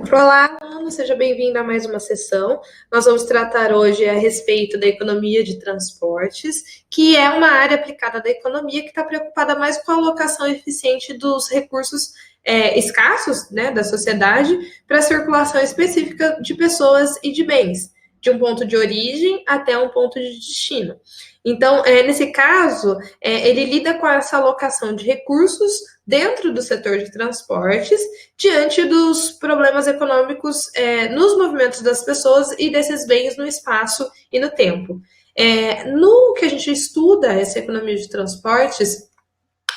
Olá, Ana, seja bem-vindo a mais uma sessão. Nós vamos tratar hoje a respeito da economia de transportes, que é uma área aplicada da economia que está preocupada mais com a alocação eficiente dos recursos escassos, né, da sociedade para a circulação específica de pessoas e de bens, de um ponto de origem até um ponto de destino. Então, nesse caso, ele lida com essa alocação de recursos dentro do setor de transportes, diante dos problemas econômicos nos movimentos das pessoas e desses bens no espaço e no tempo. No que a gente estuda essa economia de transportes,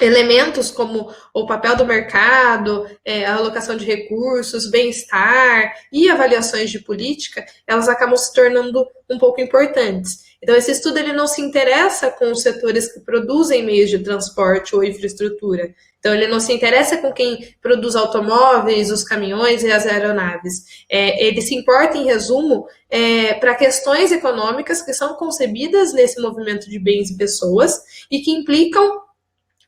elementos como o papel do mercado, a alocação de recursos, bem-estar e avaliações de política, elas acabam se tornando um pouco importantes. Então, esse estudo ele não se interessa com os setores que produzem meios de transporte ou infraestrutura. Então, ele não se interessa com quem produz automóveis, os caminhões e as aeronaves. Ele se importa, em resumo, para questões econômicas que são concebidas nesse movimento de bens e pessoas e que implicam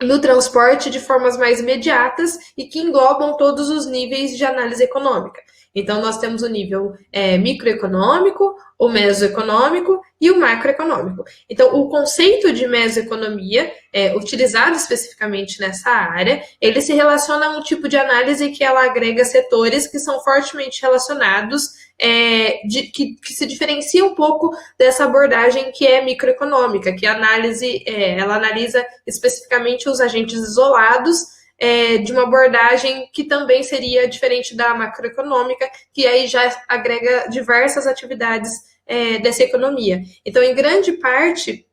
no transporte de formas mais imediatas e que englobam todos os níveis de análise econômica. Então, nós temos o nível microeconômico, o mesoeconômico e o macroeconômico. Então, o conceito de mesoeconomia, utilizado especificamente nessa área, ele se relaciona a um tipo de análise que ela agrega setores que são fortemente relacionados, que se diferencia um pouco dessa abordagem que é microeconômica, que ela analisa especificamente os agentes isolados, de uma abordagem que também seria diferente da macroeconômica, que aí já agrega diversas atividades dessa economia. Então, em grande parte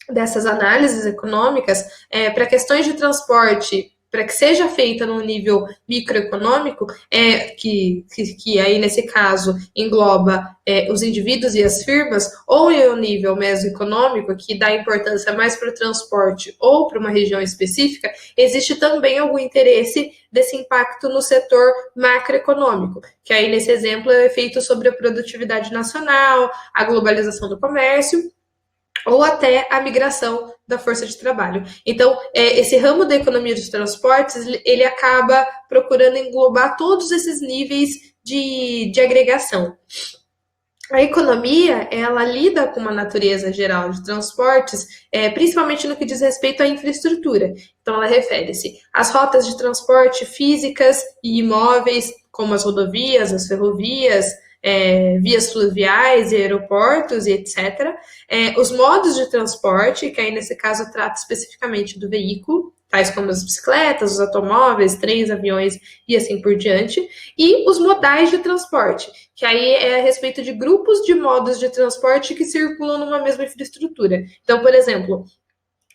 dessas análises econômicas, para questões de transporte, para que seja feita no nível microeconômico, que aí nesse caso engloba os indivíduos e as firmas, ou em um nível mesoeconômico, que dá importância mais para o transporte ou para uma região específica, existe também algum interesse desse impacto no setor macroeconômico, que aí nesse exemplo é feito sobre a produtividade nacional, a globalização do comércio, ou até a migração da força de trabalho. Então, esse ramo da economia dos transportes, ele acaba procurando englobar todos esses níveis de agregação. A economia, ela lida com uma natureza geral de transportes, principalmente no que diz respeito à infraestrutura. Então, ela refere-se às rotas de transporte físicas e imóveis, como as rodovias, as ferrovias, vias fluviais e aeroportos e etc. Os modos de transporte, que aí nesse caso trata especificamente do veículo, tais como as bicicletas, os automóveis, trens, aviões e assim por diante, e os modais de transporte, que aí é a respeito de grupos de modos de transporte que circulam numa mesma infraestrutura. Então, por exemplo,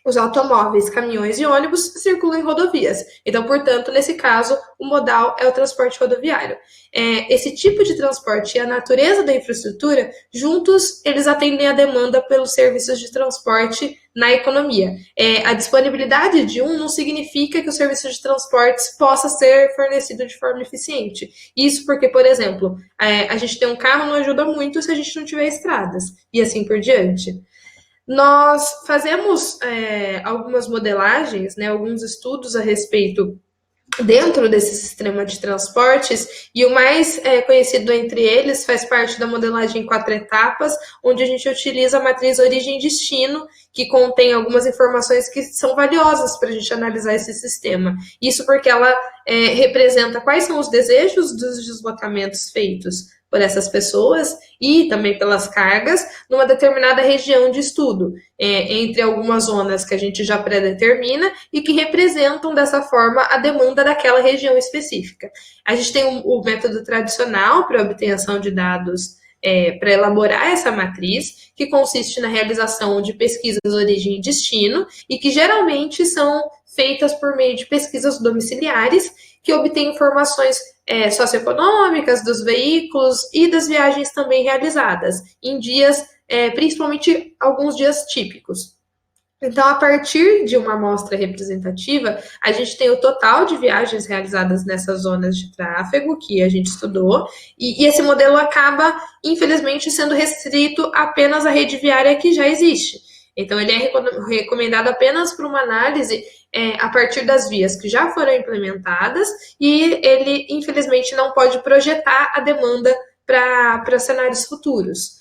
os automóveis, caminhões e ônibus circulam em rodovias. Então, portanto, nesse caso, o modal é o transporte rodoviário. Esse tipo de transporte e a natureza da infraestrutura, juntos, eles atendem a demanda pelos serviços de transporte na economia. A disponibilidade de um não significa que o serviço de transportes possa ser fornecido de forma eficiente. Isso porque, por exemplo, a gente ter um carro não ajuda muito se a gente não tiver estradas, e assim por diante. Nós fazemos algumas modelagens, né, alguns estudos a respeito dentro desse sistema de transportes, e o mais conhecido entre eles faz parte da modelagem em 4 etapas, onde a gente utiliza a matriz origem e destino, que contém algumas informações que são valiosas para a gente analisar esse sistema. Isso porque ela representa quais são os desejos dos deslocamentos feitos por essas pessoas e também pelas cargas numa determinada região de estudo, entre algumas zonas que a gente já predetermina e que representam dessa forma a demanda daquela região específica. A gente tem o método tradicional para obtenção de dados para elaborar essa matriz, que consiste na realização de pesquisas origem e destino e que geralmente são feitas por meio de pesquisas domiciliares que obtêm informações socioeconômicas dos veículos e das viagens também realizadas, em dias, principalmente alguns dias típicos. Então, a partir de uma amostra representativa, a gente tem o total de viagens realizadas nessas zonas de tráfego que a gente estudou, e esse modelo acaba, infelizmente, sendo restrito apenas à rede viária que já existe. Então, ele é recomendado apenas para uma análise a partir das vias que já foram implementadas e ele, infelizmente, não pode projetar a demanda para cenários futuros.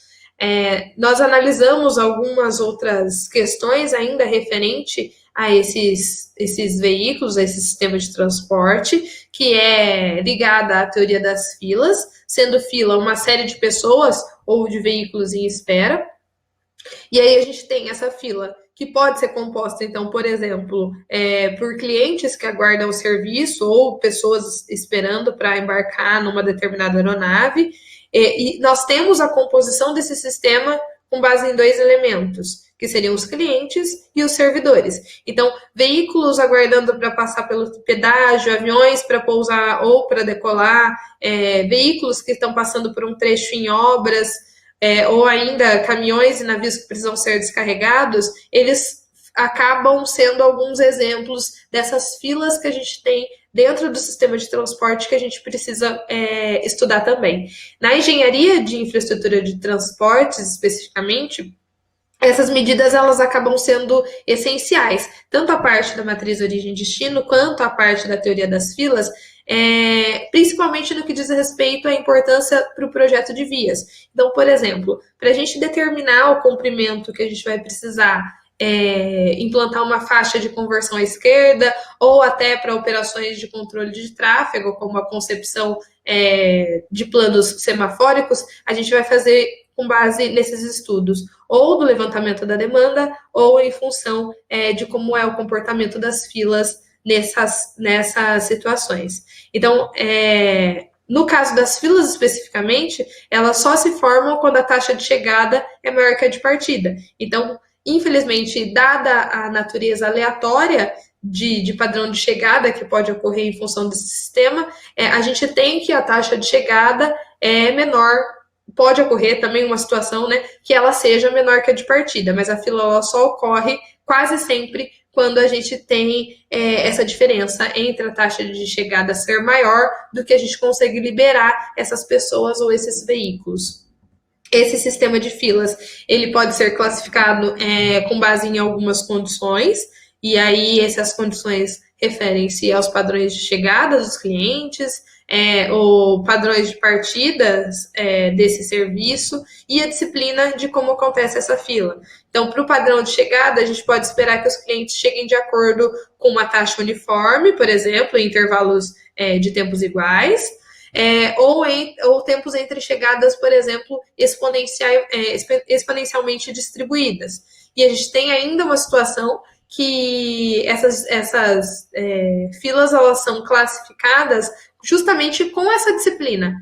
Nós analisamos algumas outras questões ainda referente a esses veículos, a esse sistema de transporte, que é ligada à teoria das filas, sendo fila uma série de pessoas ou de veículos em espera. E aí a gente tem essa fila que pode ser composta, então, por exemplo, por clientes que aguardam o serviço ou pessoas esperando para embarcar numa determinada aeronave. E nós temos a composição desse sistema com base em dois elementos, que seriam os clientes e os servidores. Então, veículos aguardando para passar pelo pedágio, aviões para pousar ou para decolar, veículos que estão passando por um trecho em obras, ou ainda caminhões e navios que precisam ser descarregados, eles acabam sendo alguns exemplos dessas filas que a gente tem dentro do sistema de transporte que a gente precisa estudar também. Na engenharia de infraestrutura de transportes, especificamente, essas medidas elas acabam sendo essenciais, tanto a parte da matriz origem-destino quanto a parte da teoria das filas, principalmente no que diz respeito à importância para o projeto de vias. Então, por exemplo, para a gente determinar o comprimento que a gente vai precisar implantar uma faixa de conversão à esquerda, ou até para operações de controle de tráfego, como a concepção de planos semafóricos, a gente vai fazer com base nesses estudos, ou do levantamento da demanda, ou em função de como é o comportamento das filas nessas situações. Então, no caso das filas especificamente, elas só se formam quando a taxa de chegada é maior que a de partida. Então, infelizmente, dada a natureza aleatória de padrão de chegada que pode ocorrer em função desse sistema, a gente tem que a taxa de chegada é menor. Pode ocorrer também uma situação, né, que ela seja menor que a de partida, mas a fila ela só ocorre quase sempre quando a gente tem essa diferença entre a taxa de chegada ser maior do que a gente consegue liberar essas pessoas ou esses veículos. Esse sistema de filas, ele pode ser classificado com base em algumas condições, e aí essas condições referem-se aos padrões de chegada dos clientes, ou padrões de partidas desse serviço e a disciplina de como acontece essa fila. Então, para o padrão de chegada, a gente pode esperar que os clientes cheguem de acordo com uma taxa uniforme, por exemplo, em intervalos de tempos iguais, ou tempos entre chegadas, por exemplo, exponencialmente distribuídas. E a gente tem ainda uma situação que essas filas elas são classificadas justamente com essa disciplina.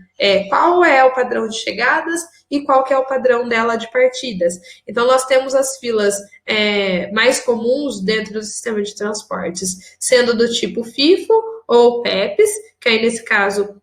Qual é o padrão de chegadas e qual que é o padrão dela de partidas. Então, nós temos as filas mais comuns dentro do sistema de transportes, sendo do tipo FIFO ou PEPs, que aí, nesse caso,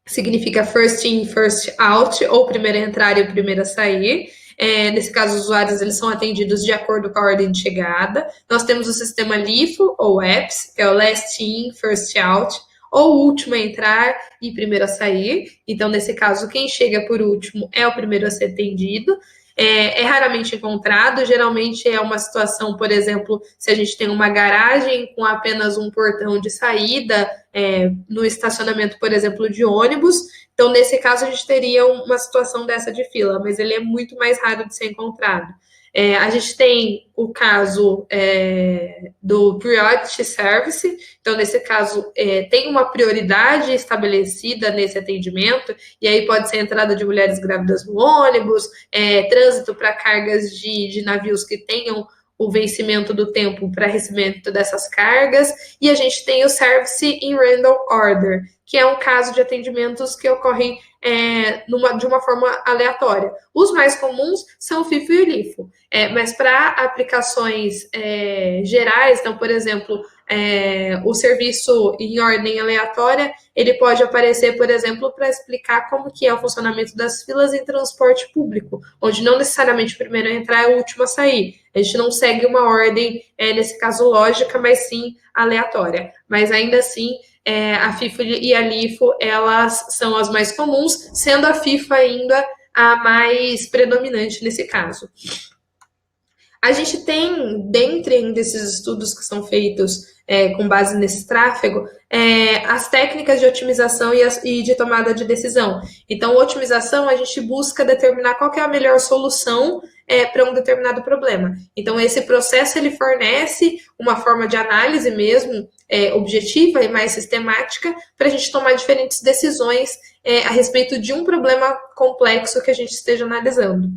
significa first in, first out, ou primeiro a entrar e primeiro a sair. Nesse caso, os usuários eles são atendidos de acordo com a ordem de chegada. Nós temos o sistema LIFO, ou EPS, que é o last in, first out, ou último a entrar e primeiro a sair. Então, nesse caso, quem chega por último é o primeiro a ser atendido. É raramente encontrado, geralmente é uma situação, por exemplo, se a gente tem uma garagem com apenas um portão de saída, no estacionamento, por exemplo, de ônibus. Então, nesse caso, a gente teria uma situação dessa de fila, mas ele é muito mais raro de ser encontrado. A gente tem o caso do Priority Service, então, nesse caso, tem uma prioridade estabelecida nesse atendimento, e aí pode ser entrada de mulheres grávidas no ônibus, trânsito para cargas de navios que tenham o vencimento do tempo para recebimento dessas cargas, e a gente tem o Service in Random Order, que é um caso de atendimentos que ocorrem de uma forma aleatória. Os mais comuns são o FIFO e o LIFO, mas para aplicações gerais, então, por exemplo, o serviço em ordem aleatória, ele pode aparecer, por exemplo, para explicar como que é o funcionamento das filas em transporte público, onde não necessariamente o primeiro a entrar é o último a sair. A gente não segue uma ordem, nesse caso, lógica, mas sim aleatória. Mas ainda assim, a FIFO e a LIFO, elas são as mais comuns, sendo a FIFO ainda a mais predominante nesse caso. A gente tem, dentre desses estudos que são feitos com base nesse tráfego, as técnicas de otimização e de tomada de decisão. Então, otimização, a gente busca determinar qual que é a melhor solução para um determinado problema. Então, esse processo ele fornece uma forma de análise mesmo objetiva e mais sistemática para a gente tomar diferentes decisões a respeito de um problema complexo que a gente esteja analisando.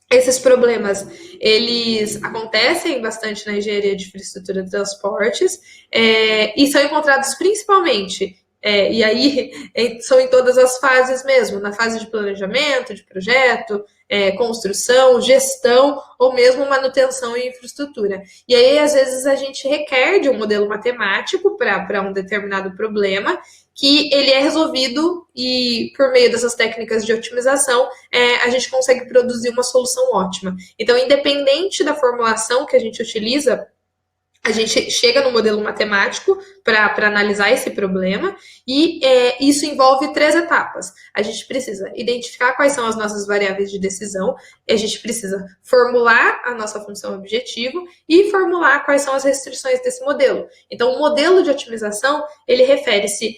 Esses problemas, eles acontecem bastante na engenharia de infraestrutura de transportes e são encontrados principalmente, e aí são em todas as fases mesmo, na fase de planejamento, de projeto, construção, gestão ou mesmo manutenção e infraestrutura. E aí, às vezes, a gente requer de um modelo matemático para um determinado problema, que ele é resolvido e, por meio dessas técnicas de otimização, a gente consegue produzir uma solução ótima. Então, independente da formulação que a gente utiliza, a gente chega no modelo matemático para analisar esse problema e isso envolve 3 etapas. A gente precisa identificar quais são as nossas variáveis de decisão, a gente precisa formular a nossa função objetivo e formular quais são as restrições desse modelo. Então, o modelo de otimização, ele refere-se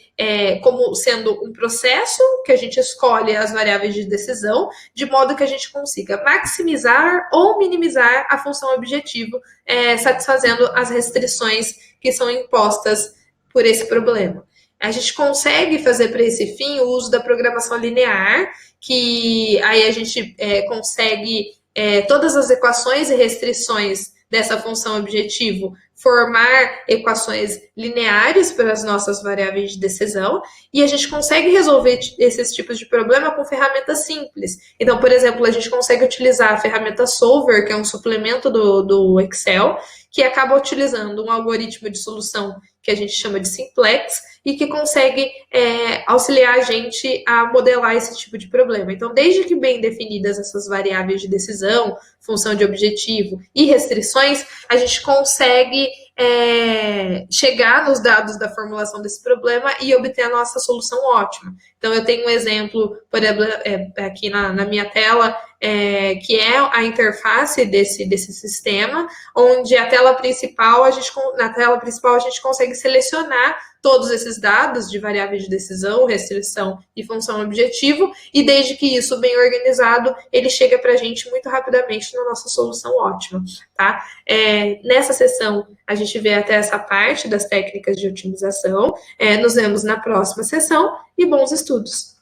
como sendo um processo que a gente escolhe as variáveis de decisão, de modo que a gente consiga maximizar ou minimizar a função objetivo, satisfazendo as restrições que são impostas por esse problema. A gente consegue fazer para esse fim o uso da programação linear, que aí a gente consegue todas as equações e restrições dessa função objetivo formar equações lineares para as nossas variáveis de decisão, e a gente consegue resolver esses tipos de problema com ferramentas simples. Então, por exemplo, a gente consegue utilizar a ferramenta Solver, que é um suplemento do Excel, que acaba utilizando um algoritmo de solução que a gente chama de simplex e que consegue auxiliar a gente a modelar esse tipo de problema. Então, desde que bem definidas essas variáveis de decisão, função de objetivo e restrições, a gente consegue chegar nos dados da formulação desse problema e obter a nossa solução ótima. Então, eu tenho um exemplo, por exemplo, aqui na minha tela, que é a interface desse sistema, onde na tela principal a gente consegue selecionar todos esses dados de variáveis de decisão, restrição e função objetivo, e desde que isso bem organizado, ele chega para a gente muito rapidamente na nossa solução ótima, tá? Nessa sessão, a gente vê até essa parte das técnicas de otimização. Nos vemos na próxima sessão e bons estudos!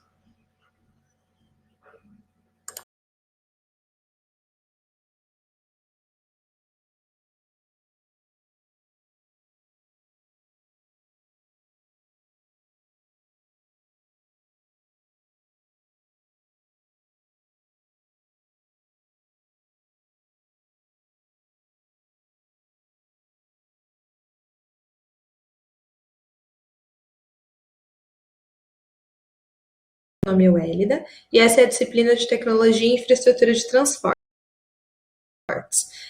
Meu nome é Wélida e essa é a disciplina de Tecnologia e Infraestrutura de Transportes.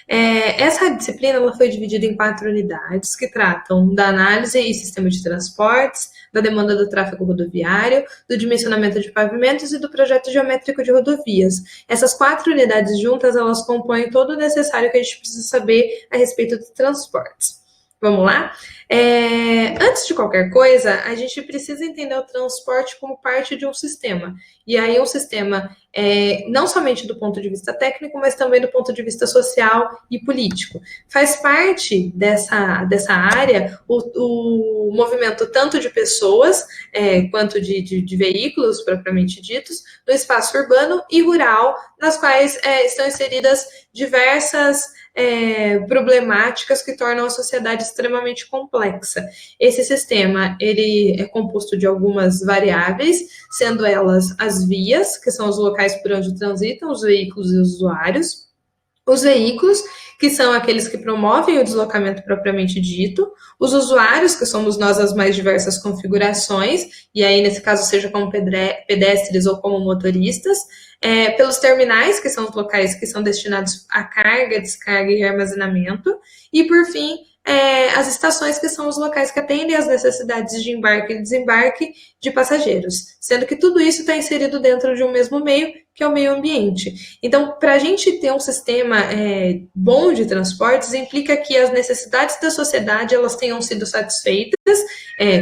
Essa disciplina ela foi dividida em 4 unidades que tratam da análise e sistema de transportes, da demanda do tráfego rodoviário, do dimensionamento de pavimentos e do projeto geométrico de rodovias. Essas 4 unidades juntas, elas compõem todo o necessário que a gente precisa saber a respeito de transportes. Vamos lá? Antes de qualquer coisa, a gente precisa entender o transporte como parte de um sistema. E aí um sistema, não somente do ponto de vista técnico, mas também do ponto de vista social e político. Faz parte dessa área o movimento tanto de pessoas quanto de veículos, propriamente ditos, no espaço urbano e rural, nas quais estão inseridas diversas problemáticas que tornam a sociedade extremamente complexa. Esse sistema, ele é composto de algumas variáveis, sendo elas as vias, que são os locais por onde transitam os veículos e os usuários, os veículos, que são aqueles que promovem o deslocamento propriamente dito, os usuários, que somos nós as mais diversas configurações, e aí nesse caso seja como pedestres ou como motoristas, pelos terminais, que são os locais que são destinados a carga, descarga e armazenamento, e por fim, as estações, que são os locais que atendem às necessidades de embarque e desembarque de passageiros, sendo que tudo isso está inserido dentro de um mesmo meio, que é o meio ambiente. Então, para a gente ter um sistema bom de transportes, implica que as necessidades da sociedade elas tenham sido satisfeitas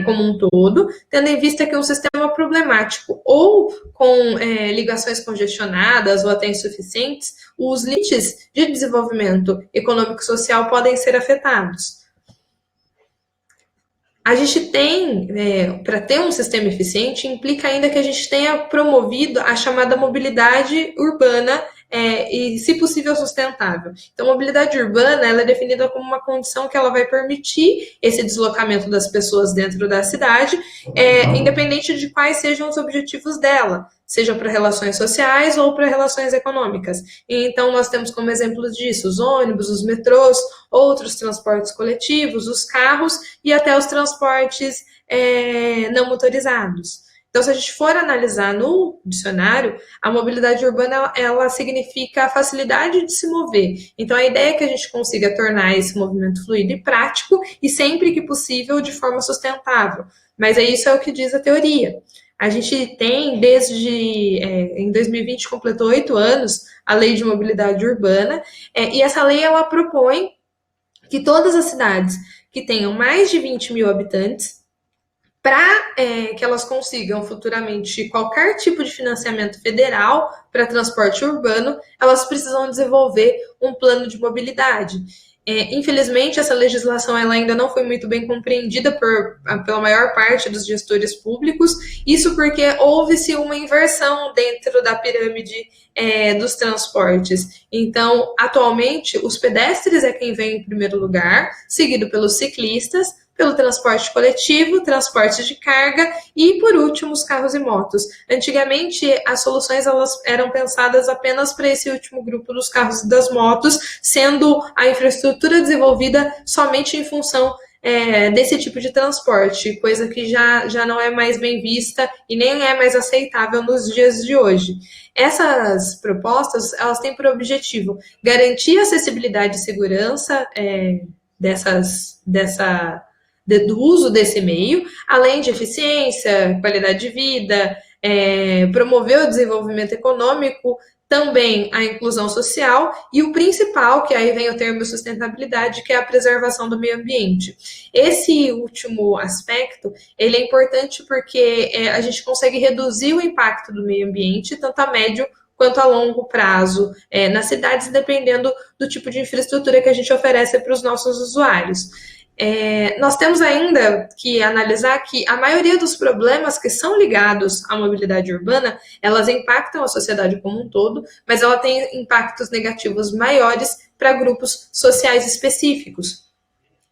como um todo, tendo em vista que um sistema problemático ou com ligações congestionadas ou até insuficientes, os limites de desenvolvimento econômico e social podem ser afetados. A gente tem, para ter um sistema eficiente, implica ainda que a gente tenha promovido a chamada mobilidade urbana e, se possível, sustentável. Então, mobilidade urbana ela é definida como uma condição que ela vai permitir esse deslocamento das pessoas dentro da cidade, independente de quais sejam os objetivos dela, seja para relações sociais ou para relações econômicas. E, então, nós temos como exemplos disso os ônibus, os metrôs, outros transportes coletivos, os carros e até os transportes não motorizados. Então, se a gente for analisar no dicionário, a mobilidade urbana ela significa a facilidade de se mover. Então, a ideia é que a gente consiga tornar esse movimento fluido e prático e sempre que possível de forma sustentável. Mas isso é o que diz a teoria. A gente tem, em 2020, completou 8 anos a Lei de Mobilidade Urbana, e essa lei ela propõe que todas as cidades que tenham mais de 20 mil habitantes, para que elas consigam futuramente qualquer tipo de financiamento federal para transporte urbano, elas precisam desenvolver um plano de mobilidade. Infelizmente, essa legislação ela ainda não foi muito bem compreendida pela maior parte dos gestores públicos, isso porque houve-se uma inversão dentro da pirâmide dos transportes. Então, atualmente, os pedestres é quem vem em primeiro lugar, seguido pelos ciclistas, pelo transporte coletivo, transporte de carga e, por último, os carros e motos. Antigamente, as soluções elas eram pensadas apenas para esse último grupo dos carros e das motos, sendo a infraestrutura desenvolvida somente em função desse tipo de transporte, coisa que já não é mais bem vista e nem é mais aceitável nos dias de hoje. Essas propostas elas têm por objetivo garantir a acessibilidade e segurança do uso desse meio, além de eficiência, qualidade de vida, promover o desenvolvimento econômico, também a inclusão social e o principal, que aí vem o termo sustentabilidade, que é a preservação do meio ambiente. Esse último aspecto, ele é importante porque a gente consegue reduzir o impacto do meio ambiente, tanto a médio quanto a longo prazo, nas cidades, dependendo do tipo de infraestrutura que a gente oferece para os nossos usuários. Nós temos ainda que analisar que a maioria dos problemas que são ligados à mobilidade urbana, elas impactam a sociedade como um todo, mas ela tem impactos negativos maiores para grupos sociais específicos.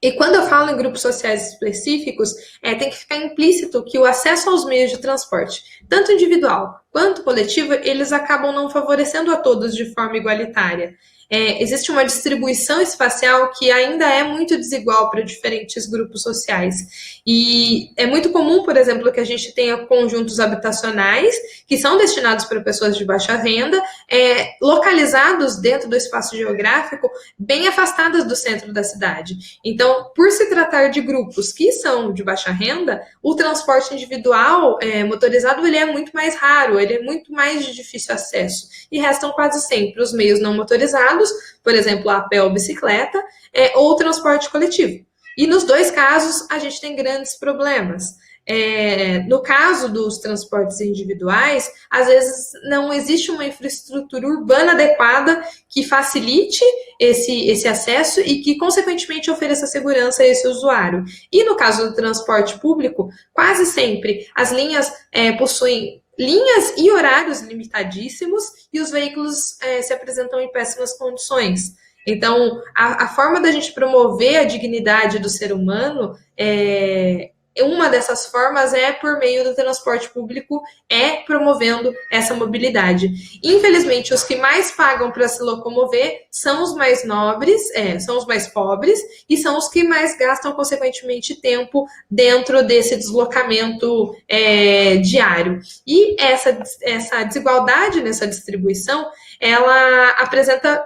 E quando eu falo em grupos sociais específicos, tem que ficar implícito que o acesso aos meios de transporte, tanto individual quanto coletivo, eles acabam não favorecendo a todos de forma igualitária. Existe uma distribuição espacial que ainda é muito desigual para diferentes grupos sociais. E é muito comum, por exemplo, que a gente tenha conjuntos habitacionais que são destinados para pessoas de baixa renda, localizados dentro do espaço geográfico, bem afastadas do centro da cidade. Então, por se tratar de grupos que são de baixa renda, o transporte individual motorizado ele é muito mais raro, ele é muito mais de difícil acesso. E restam quase sempre os meios não motorizados, por exemplo, a pé ou bicicleta, ou o transporte coletivo. E nos dois casos, a gente tem grandes problemas. No caso dos transportes individuais, às vezes não existe uma infraestrutura urbana adequada que facilite esse acesso e que, consequentemente, ofereça segurança a esse usuário. E no caso do transporte público, quase sempre as linhas possuem linhas e horários limitadíssimos e os veículos se apresentam em péssimas condições. Então, a forma da gente promover a dignidade do ser humano uma dessas formas por meio do transporte público, promovendo essa mobilidade. Infelizmente, os que mais pagam para se locomover são os mais nobres, são os mais pobres, e são os que mais gastam, consequentemente, tempo dentro desse deslocamento diário. E essa desigualdade nessa distribuição, ela apresenta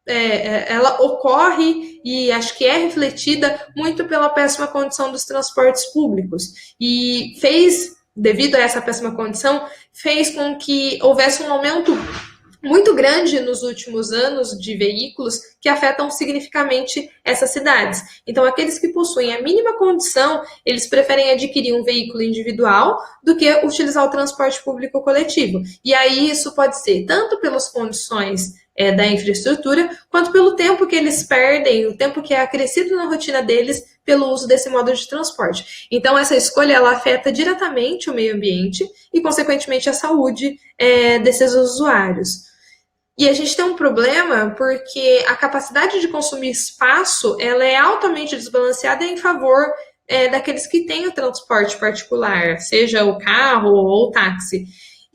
ela ocorre e acho que é refletida muito pela péssima condição dos transportes públicos e fez devido a essa péssima condição, fez com que houvesse um aumento muito grande nos últimos anos de veículos que afetam significativamente essas cidades. Então, aqueles que possuem a mínima condição, eles preferem adquirir um veículo individual do que utilizar o transporte público coletivo. E aí isso pode ser tanto pelas condições da infraestrutura, quanto pelo tempo que eles perdem, o tempo que é acrescido na rotina deles pelo uso desse modo de transporte. Então, essa escolha ela afeta diretamente o meio ambiente e, consequentemente, a saúde desses usuários. E a gente tem um problema porque a capacidade de consumir espaço ela é altamente desbalanceada em favor daqueles que têm o transporte particular, seja o carro ou o táxi.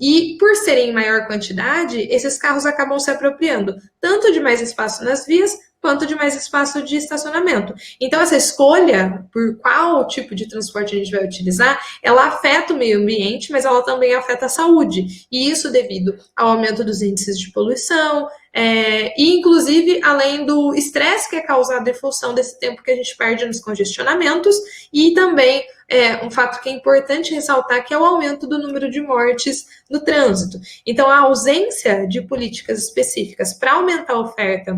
E por serem em maior quantidade, esses carros acabam se apropriando tanto de mais espaço nas vias quanto de mais espaço de estacionamento. Então, essa escolha por qual tipo de transporte a gente vai utilizar, ela afeta o meio ambiente, mas ela também afeta a saúde. E isso devido ao aumento dos índices de poluição, e inclusive além do estresse que é causado em função desse tempo que a gente perde nos congestionamentos, e também um fato que é importante ressaltar, que é o aumento do número de mortes no trânsito. Então, a ausência de políticas específicas para aumentar a oferta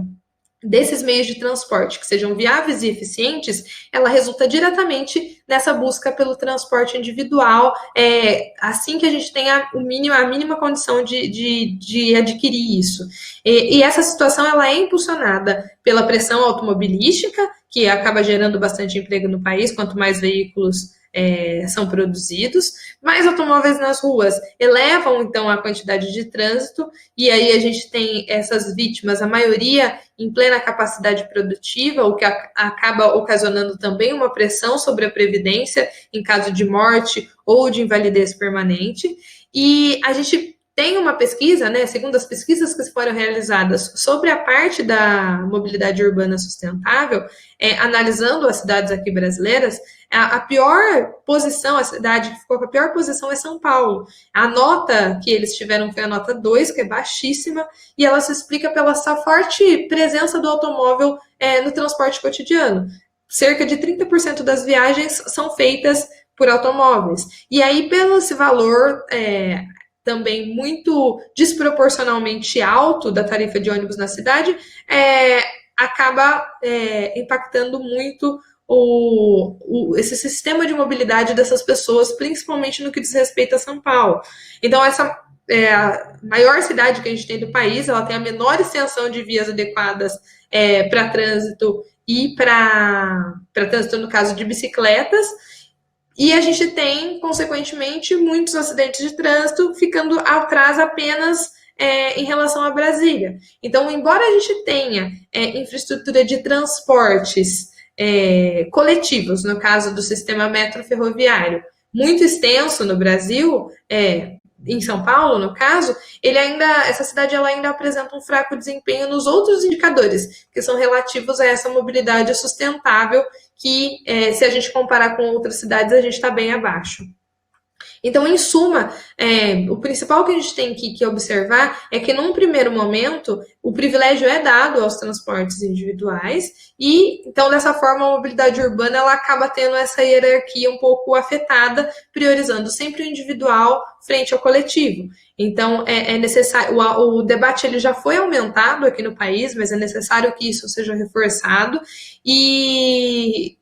desses meios de transporte que sejam viáveis e eficientes, ela resulta diretamente nessa busca pelo transporte individual, assim que a gente tenha a mínima condição de adquirir isso. E essa situação ela é impulsionada pela pressão automobilística, que acaba gerando bastante emprego no país, quanto mais veículos são produzidos, mais automóveis nas ruas elevam então a quantidade de trânsito, e aí a gente tem essas vítimas, a maioria em plena capacidade produtiva, o que acaba ocasionando também uma pressão sobre a previdência em caso de morte ou de invalidez permanente. E a gente tem uma pesquisa, né, segundo as pesquisas que foram realizadas sobre a parte da mobilidade urbana sustentável, analisando as cidades aqui brasileiras, a pior posição, a cidade que ficou com a pior posição é São Paulo. A nota que eles tiveram foi a nota 2, que é baixíssima, e ela se explica pela essa forte presença do automóvel no transporte cotidiano. Cerca de 30% das viagens são feitas por automóveis. E aí, pelo esse valor também muito desproporcionalmente alto da tarifa de ônibus na cidade, acaba impactando muito esse sistema de mobilidade dessas pessoas, principalmente no que diz respeito a São Paulo. Então, essa é a maior cidade que a gente tem do país, ela tem a menor extensão de vias adequadas para trânsito e para trânsito, no caso de bicicletas, e a gente tem, consequentemente, muitos acidentes de trânsito ficando atrás apenas em relação a Brasília. Então, embora a gente tenha infraestrutura de transportes coletivos, no caso do sistema metroferroviário, muito extenso no Brasil, em São Paulo, no caso, essa cidade ela ainda apresenta um fraco desempenho nos outros indicadores, que são relativos a essa mobilidade sustentável, que se a gente comparar com outras cidades, a gente está bem abaixo. Então, em suma, o principal que a gente tem que observar é que, num primeiro momento, o privilégio é dado aos transportes individuais e, então, dessa forma, a mobilidade urbana ela acaba tendo essa hierarquia um pouco afetada, priorizando sempre o individual frente ao coletivo. Então, é necessário, o debate ele já foi aumentado aqui no país, mas é necessário que isso seja reforçado e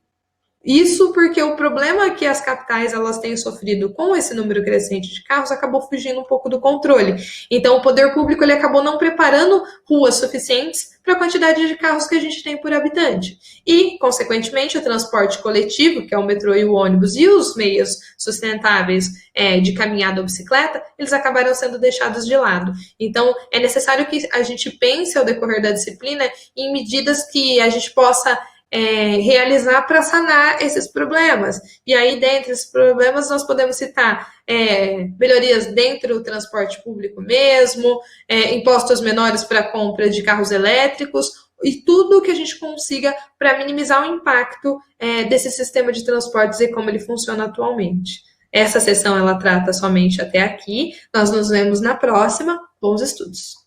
isso porque o problema que as capitais elas têm sofrido com esse número crescente de carros acabou fugindo um pouco do controle. Então, o poder público ele acabou não preparando ruas suficientes para a quantidade de carros que a gente tem por habitante. E, consequentemente, o transporte coletivo, que é o metrô e o ônibus, e os meios sustentáveis de caminhada ou bicicleta, eles acabaram sendo deixados de lado. Então, é necessário que a gente pense ao decorrer da disciplina em medidas que a gente possa realizar para sanar esses problemas. E aí, dentre esses problemas, nós podemos citar melhorias dentro do transporte público mesmo, impostos menores para a compra de carros elétricos, e tudo que a gente consiga para minimizar o impacto desse sistema de transportes e como ele funciona atualmente. Essa sessão ela trata somente até aqui. Nós nos vemos na próxima. Bons estudos!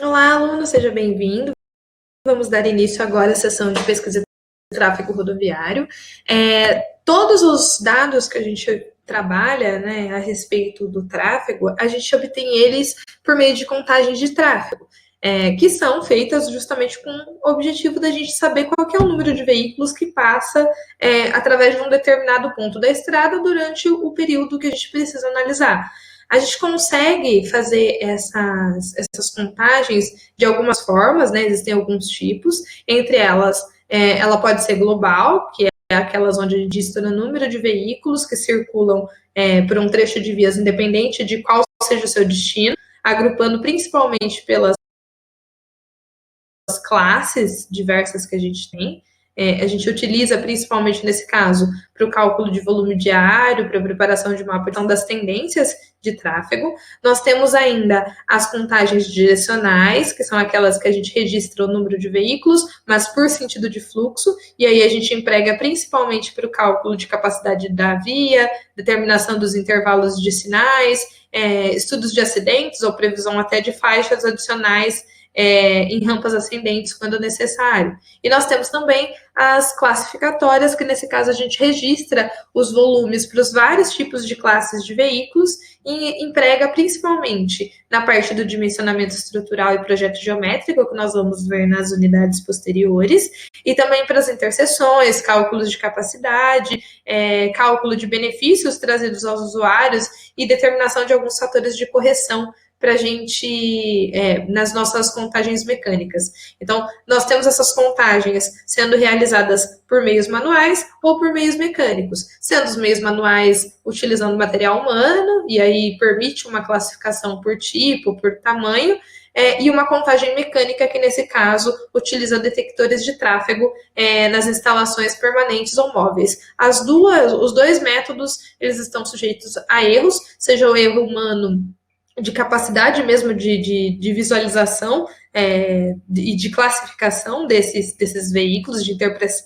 Olá, aluno, seja bem-vindo. Vamos dar início agora à sessão de pesquisa de tráfego rodoviário. Todos os dados que a gente trabalha, né, a respeito do tráfego, a gente obtém eles por meio de contagens de tráfego, que são feitas justamente com o objetivo da gente saber qual que é o número de veículos que passa através de um determinado ponto da estrada durante o período que a gente precisa analisar. A gente consegue fazer essas contagens de algumas formas, né? Existem alguns tipos, entre elas, ela pode ser global, que é aquelas onde a gente diz o número de veículos que circulam por um trecho de vias, independente de qual seja o seu destino, agrupando principalmente pelas classes diversas que a gente tem. A gente utiliza principalmente nesse caso para o cálculo de volume diário, para a preparação de mapa das tendências de tráfego. Nós temos ainda as contagens direcionais, que são aquelas que a gente registra o número de veículos, mas por sentido de fluxo, e aí a gente emprega principalmente para o cálculo de capacidade da via, determinação dos intervalos de sinais, estudos de acidentes ou previsão até de faixas adicionais em rampas ascendentes quando necessário. E nós temos também as classificatórias, que nesse caso a gente registra os volumes para os vários tipos de classes de veículos e emprega principalmente na parte do dimensionamento estrutural e projeto geométrico, que nós vamos ver nas unidades posteriores, e também para as interseções, cálculos de capacidade, cálculo de benefícios trazidos aos usuários e determinação de alguns fatores de correção para a gente, nas nossas contagens mecânicas. Então, nós temos essas contagens sendo realizadas por meios manuais ou por meios mecânicos, sendo os meios manuais utilizando material humano, e aí permite uma classificação por tipo, por tamanho, e uma contagem mecânica que, nesse caso, utiliza detectores de tráfego nas instalações permanentes ou móveis. Os dois métodos, eles estão sujeitos a erros, seja o erro humano de capacidade mesmo de visualização e de classificação desses veículos, de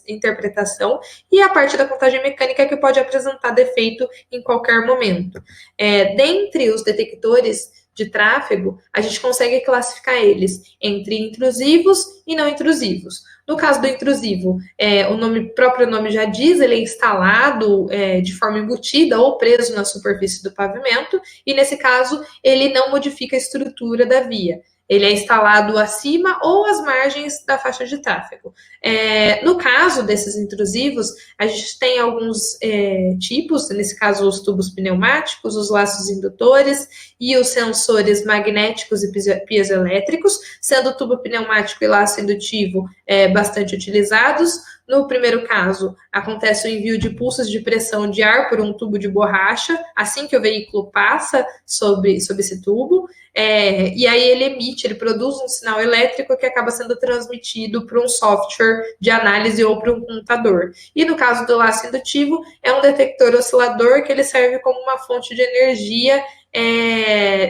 interpretação, e a parte da contagem mecânica que pode apresentar defeito em qualquer momento. Dentre os detectores de tráfego, a gente consegue classificar eles entre intrusivos e não intrusivos. No caso do intrusivo, o próprio nome já diz, ele é instalado de forma embutida ou preso na superfície do pavimento, e nesse caso ele não modifica a estrutura da via. Ele é instalado acima ou às margens da faixa de tráfego. No caso desses intrusivos, a gente tem alguns tipos, nesse caso os tubos pneumáticos, os laços indutores e os sensores magnéticos e piezoelétricos, sendo o tubo pneumático e laço indutivo bastante utilizados. No primeiro caso, acontece o envio de pulsos de pressão de ar por um tubo de borracha, assim que o veículo passa sobre esse tubo, e aí ele produz um sinal elétrico que acaba sendo transmitido para um software de análise ou para um computador. E no caso do laço indutivo, é um detector oscilador que ele serve como uma fonte de energia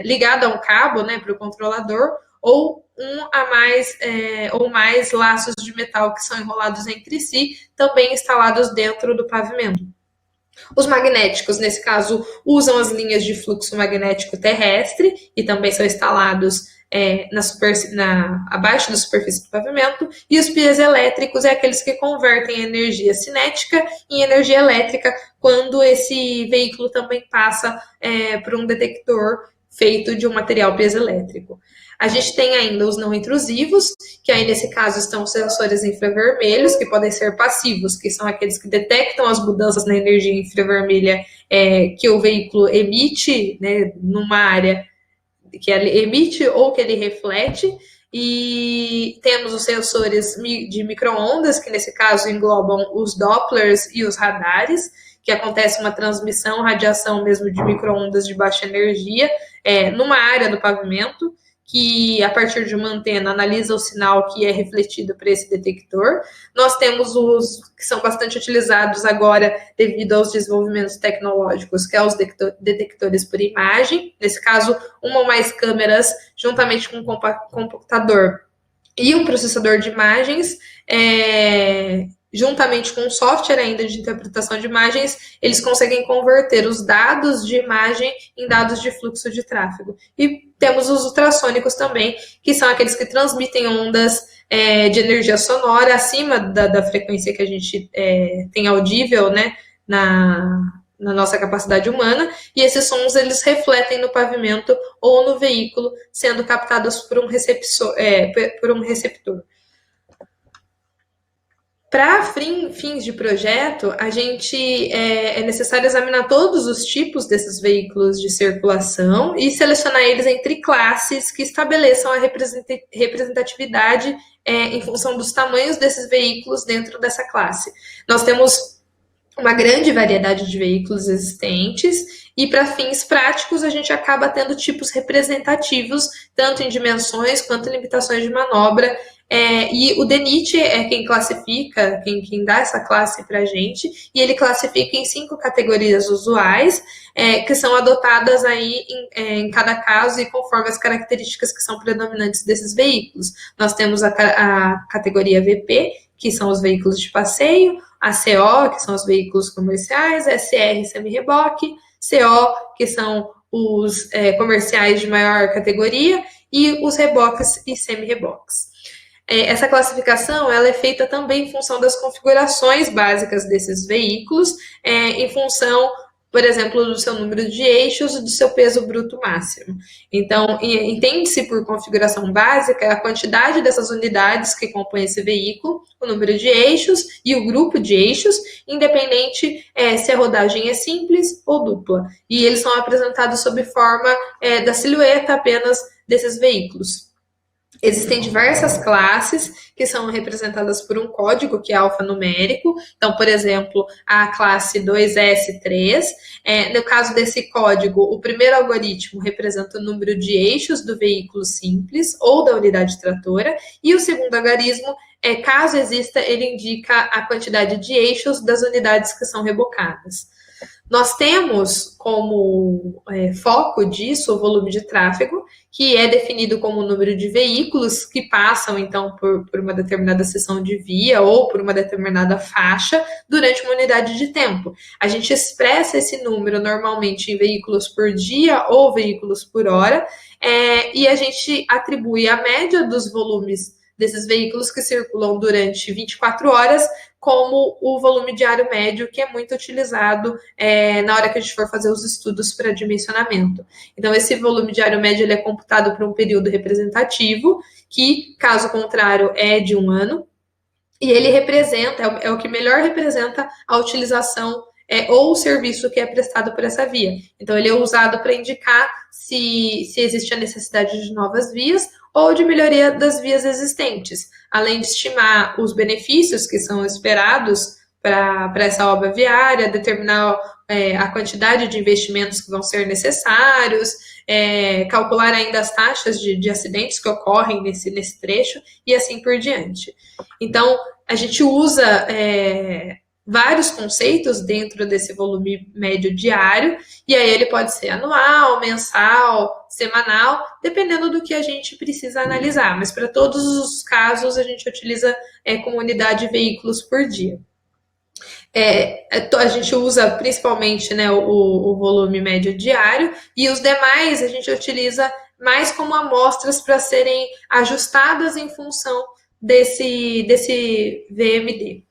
ligada a um cabo, né, para o controlador, ou ou mais laços de metal que são enrolados entre si, também instalados dentro do pavimento. Os magnéticos, nesse caso, usam as linhas de fluxo magnético terrestre e também são instalados abaixo da superfície do pavimento, e os piezoelétricos é aqueles que convertem energia cinética em energia elétrica quando esse veículo também passa por um detector feito de um material piezoelétrico. A gente tem ainda os não intrusivos, que aí nesse caso estão os sensores infravermelhos, que podem ser passivos, que são aqueles que detectam as mudanças na energia infravermelha que o veículo emite, né, numa área que ele emite ou que ele reflete. E temos os sensores de micro-ondas, que nesse caso englobam os Dopplers e os radares, que acontece uma transmissão, radiação mesmo de micro-ondas de baixa energia numa área do pavimento, que a partir de uma antena analisa o sinal que é refletido para esse detector. Nós temos os que são bastante utilizados agora devido aos desenvolvimentos tecnológicos, que é os detectores por imagem, nesse caso, uma ou mais câmeras juntamente com um computador e um processador de imagens juntamente com o software ainda de interpretação de imagens, eles conseguem converter os dados de imagem em dados de fluxo de tráfego. E temos os ultrassônicos também, que são aqueles que transmitem ondas de energia sonora acima da frequência que a gente tem audível, né, na nossa capacidade humana, e esses sons eles refletem no pavimento ou no veículo, sendo captados por um receptor. Para fins de projeto, a gente é necessário examinar todos os tipos desses veículos de circulação e selecionar eles entre classes que estabeleçam a representatividade em função dos tamanhos desses veículos dentro dessa classe. Nós temos uma grande variedade de veículos existentes e para fins práticos a gente acaba tendo tipos representativos, tanto em dimensões quanto em limitações de manobra, e o DENIT é quem classifica, quem dá essa classe para a gente, e ele classifica em 5 categorias usuais, que são adotadas aí em cada caso e conforme as características que são predominantes desses veículos. Nós temos a categoria VP, que são os veículos de passeio, a CO, que são os veículos comerciais, SR semi-reboque, CO, que são os comerciais de maior categoria, e os reboques e semi-reboques. Essa classificação ela é feita também em função das configurações básicas desses veículos, em função, por exemplo, do seu número de eixos e do seu peso bruto máximo. Então, entende-se por configuração básica a quantidade dessas unidades que compõem esse veículo, o número de eixos e o grupo de eixos, independente se a rodagem é simples ou dupla. E eles são apresentados sob forma da silhueta apenas desses veículos. Existem diversas classes que são representadas por um código que é alfanumérico. Então, por exemplo, a classe 2S3. No caso desse código, o primeiro algoritmo representa o número de eixos do veículo simples ou da unidade tratora, e o segundo algarismo, caso exista, ele indica a quantidade de eixos das unidades que são rebocadas. Nós temos como foco disso o volume de tráfego, que é definido como o número de veículos que passam, então, por uma determinada seção de via ou por uma determinada faixa durante uma unidade de tempo. A gente expressa esse número normalmente em veículos por dia ou veículos por hora, e a gente atribui a média dos volumes desses veículos que circulam durante 24 horas como o volume diário médio, que é muito utilizado na hora que a gente for fazer os estudos para dimensionamento. Então, esse volume diário médio ele é computado por um período representativo, que, caso contrário, é de 1 ano, e ele representa, é o que melhor representa a utilização ou o serviço que é prestado por essa via. Então, ele é usado para indicar se existe a necessidade de novas vias ou de melhoria das vias existentes, além de estimar os benefícios que são esperados para essa obra viária, determinar a quantidade de investimentos que vão ser necessários, calcular ainda as taxas de acidentes que ocorrem nesse trecho e assim por diante. Então, a gente usa vários conceitos dentro desse volume médio diário, e aí ele pode ser anual, mensal, semanal, dependendo do que a gente precisa analisar, mas para todos os casos a gente utiliza como unidade de veículos por dia. A gente usa principalmente, né, o volume médio diário, e os demais a gente utiliza mais como amostras para serem ajustadas em função desse VMD.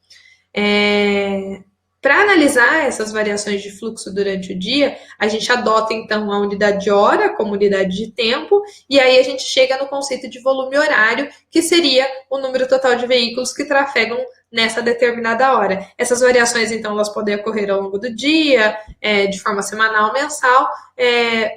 Para analisar essas variações de fluxo durante o dia, a gente adota então a unidade de hora como unidade de tempo, e aí a gente chega no conceito de volume horário, que seria o número total de veículos que trafegam nessa determinada hora. Essas variações, então, elas podem ocorrer ao longo do dia, de forma semanal, mensal,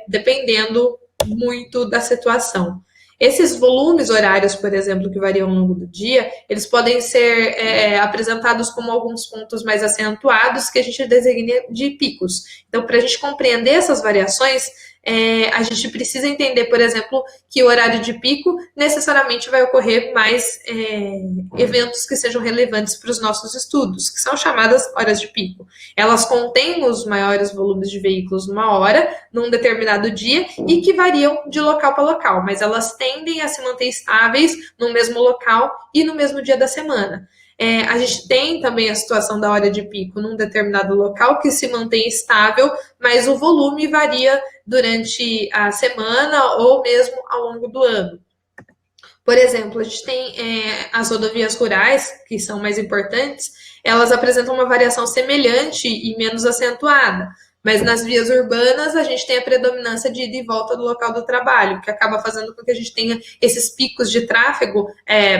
dependendo muito da situação. Esses volumes horários, por exemplo, que variam ao longo do dia, eles podem ser apresentados como alguns pontos mais acentuados que a gente designa de picos. Então, para a gente compreender essas variações, a gente precisa entender, por exemplo, que o horário de pico necessariamente vai ocorrer mais eventos que sejam relevantes para os nossos estudos, que são chamadas horas de pico. Elas contêm os maiores volumes de veículos numa hora, num determinado dia, e que variam de local para local, mas elas tendem a se manter estáveis no mesmo local e no mesmo dia da semana. A gente tem também a situação da hora de pico num determinado local que se mantém estável, mas o volume varia durante a semana ou mesmo ao longo do ano. Por exemplo, a gente tem as rodovias rurais, que são mais importantes, elas apresentam uma variação semelhante e menos acentuada. Mas nas vias urbanas, a gente tem a predominância de ida e volta do local do trabalho, que acaba fazendo com que a gente tenha esses picos de tráfego,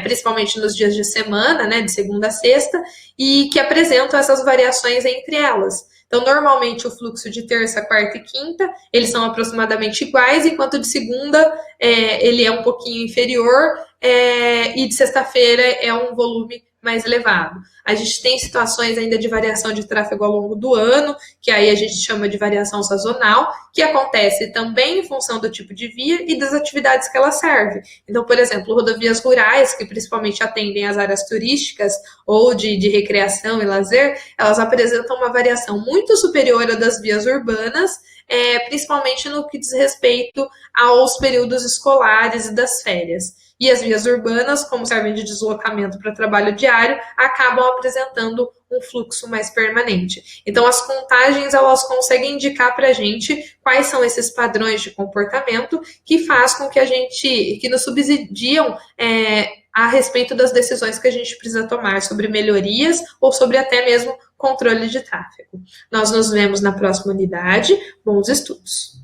principalmente nos dias de semana, né, de segunda a sexta, e que apresentam essas variações entre elas. Então, normalmente, o fluxo de terça, quarta e quinta, eles são aproximadamente iguais, enquanto de segunda ele é um pouquinho inferior, e de sexta-feira é um volume mais elevado. A gente tem situações ainda de variação de tráfego ao longo do ano, que aí a gente chama de variação sazonal, que acontece também em função do tipo de via e das atividades que ela serve. Então, por exemplo, rodovias rurais, que principalmente atendem as áreas turísticas ou de recreação e lazer, elas apresentam uma variação muito superior à das vias urbanas, principalmente no que diz respeito aos períodos escolares e das férias. E as vias urbanas, como servem de deslocamento para trabalho diário, acabam apresentando um fluxo mais permanente. Então, as contagens, elas conseguem indicar para a gente quais são esses padrões de comportamento que faz com que que nos subsidiam a respeito das decisões que a gente precisa tomar sobre melhorias ou sobre até mesmo controle de tráfego. Nós nos vemos na próxima unidade. Bons estudos!